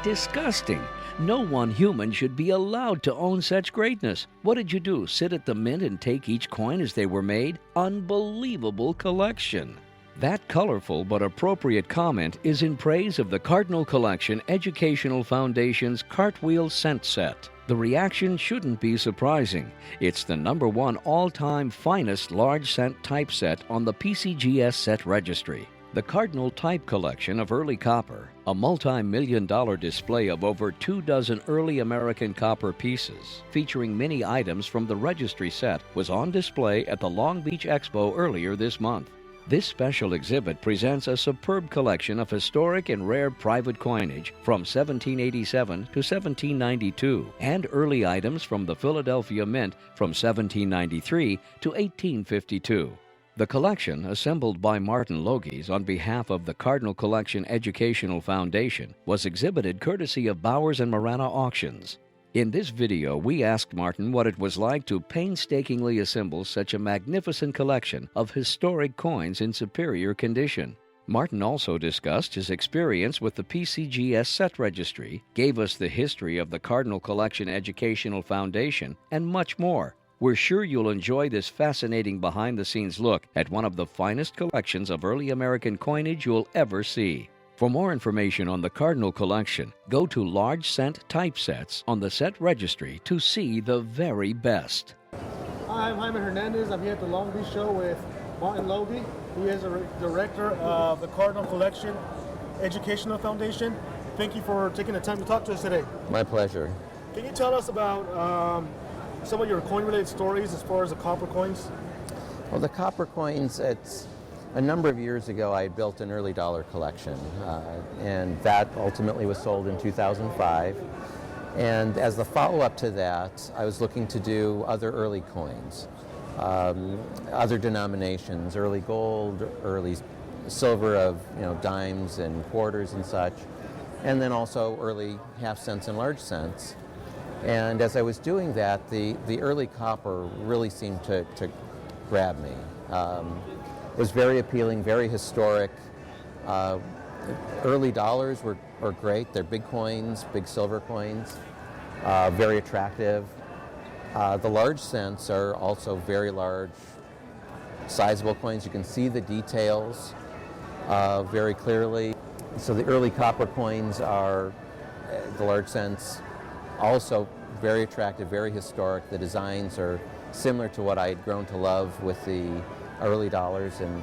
disgusting. No one human should be allowed to own such greatness. What did you do? Sit at the mint and take each coin as they were made? Unbelievable collection. That colorful but appropriate comment is in praise of the Cardinal Collection Educational Foundation's Cartwheel Cent Set. The reaction shouldn't be surprising. It's the #1 all-time finest large cent typeset on the PCGS set registry. The Cardinal Type Collection of early copper, a multi-million-dollar display of over 24 early American copper pieces, featuring many items from the registry set, was on display at the Long Beach Expo earlier this month. This special exhibit presents a superb collection of historic and rare private coinage from 1787 to 1792 and early items from the Philadelphia Mint from 1793 to 1852. The collection, assembled by Martin Logies on behalf of the Cardinal Collection Educational Foundation, was exhibited courtesy of Bowers and Marana Auctions. In this video, we asked Martin what it was like to painstakingly assemble such a magnificent collection of historic coins in superior condition. Martin also discussed his experience with the PCGS set registry, gave us the history of the Cardinal Collection Educational Foundation, and much more. We're sure you'll enjoy this fascinating behind-the-scenes look at one of the finest collections of early American coinage you'll ever see. For more information on the Cardinal Collection, go to Large Cent Typesets on the set registry to see the very best. Hi, I'm Jaime Hernandez. I'm here at the Long Beach Show with Martin Logie. He is a director of the Cardinal Collection Educational Foundation. Thank you for taking the time to talk to us today. My pleasure. Can you tell us about some of your coin-related stories as far as the copper coins? Well, the copper coins, it's a number of years ago I built an early dollar collection, and that ultimately was sold in 2005. And as the follow-up to that, I was looking to do other early coins, other denominations, early gold, early silver of dimes and quarters and such, and then also early half cents and large cents. And as I was doing that, the early copper really seemed to grab me. It was very appealing, very historic. Early dollars were great. They're big coins, big silver coins, very attractive. The large cents are also very large, sizable coins. You can see the details very clearly. So the early copper coins are, the large cents, also very attractive, very historic. The designs are similar to what I had grown to love with the early dollars, and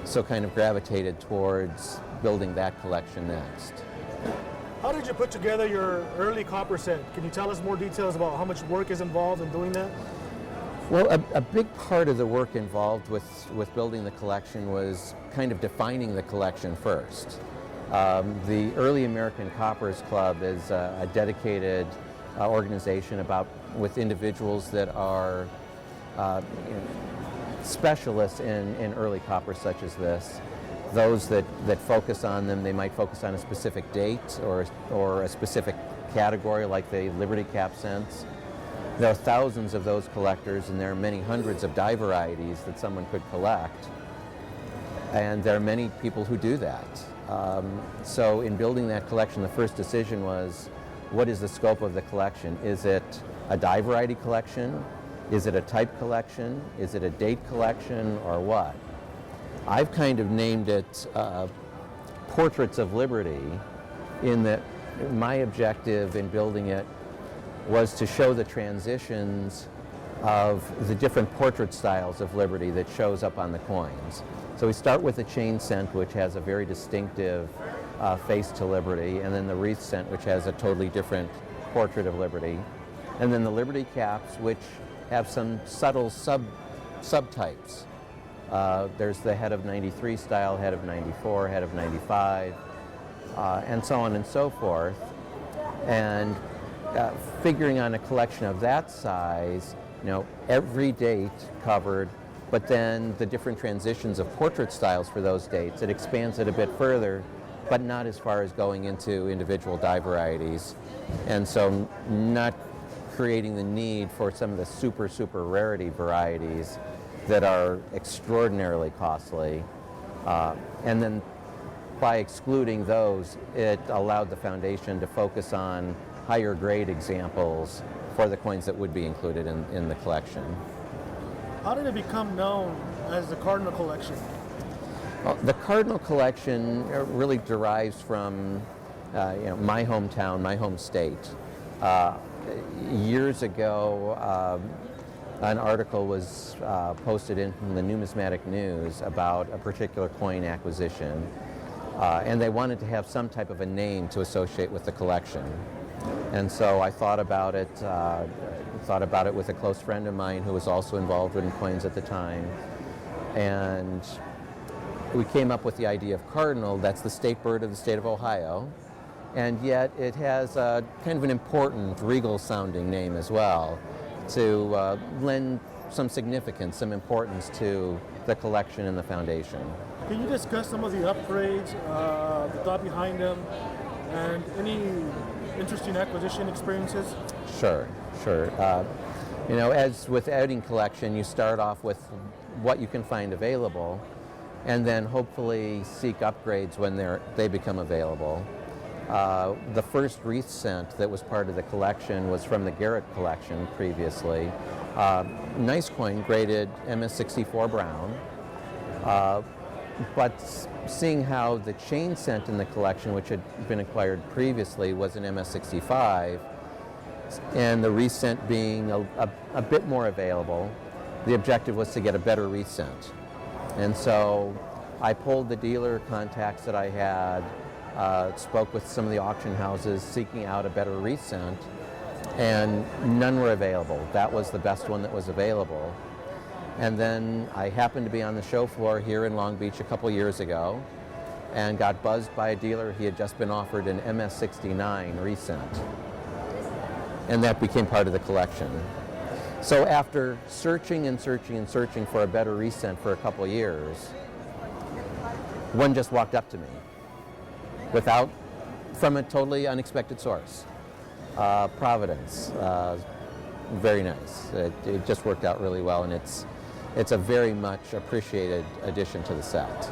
so kind of gravitated towards building that collection next. How did you put together your early copper set? Can you tell us more details about how much work is involved in doing that? Well, a big part of the work involved with building the collection was kind of defining the collection first. The Early American Coppers Club is a dedicated organization with individuals that are specialists in early copper such as this. Those that focus on them, they might focus on a specific date or a specific category like the Liberty Cap cents. There are thousands of those collectors, and there are many hundreds of die varieties that someone could collect. And there are many people who do that. So in building that collection, the first decision was, what is the scope of the collection? Is it a die variety collection? Is it a type collection? Is it a date collection, or what? I've kind of named it Portraits of Liberty, in that my objective in building it was to show the transitions of the different portrait styles of Liberty that shows up on the coins. So we start with the chain cent, which has a very distinctive face to Liberty, and then the wreath cent, which has a totally different portrait of Liberty, and then the Liberty caps, which have some subtle subtypes. There's the head of 93 style, head of 94, head of 95, and so on and so forth. And figuring on a collection of that size, every date covered, but then the different transitions of portrait styles for those dates, it expands it a bit further, but not as far as going into individual die varieties. And so not creating the need for some of the super rarity varieties that are extraordinarily costly. And then by excluding those, it allowed the foundation to focus on higher grade examples for the coins that would be included in the collection. How did it become known as the Cardinal Collection? Well, the Cardinal Collection really derives from my hometown, my home state. Years ago, an article was posted in the Numismatic News about a particular coin acquisition, and they wanted to have some type of a name to associate with the collection. And so I thought about it with a close friend of mine who was also involved in coins at the time, and we came up with the idea of cardinal. That's the state bird of the state of Ohio, and yet it has a kind of an important regal sounding name as well to lend some significance, some importance to the collection and the foundation. Can you discuss some of the upgrades, the thought behind them, and any interesting acquisition experiences? Sure. As with adding collection, you start off with what you can find available, and then hopefully seek upgrades when they become available. The first wreath cent that was part of the collection was from the Garrett collection previously. Nice coin, graded MS64 brown. But seeing how the chain cent in the collection, which had been acquired previously, was an MS65, and the wreath cent being a bit more available, the objective was to get a better wreath cent. And so I pulled the dealer contacts that I had, spoke with some of the auction houses seeking out a better wreath cent, and none were available. That was the best one that was available. And then I happened to be on the show floor here in Long Beach a couple years ago and got buzzed by a dealer. He had just been offered an MS69 wreath cent, and that became part of the collection. So after searching and searching and searching for a better wreath cent for a couple years, one just walked up to me from a totally unexpected source. Providence, very nice. It just worked out really well, and it's a very much appreciated addition to the set.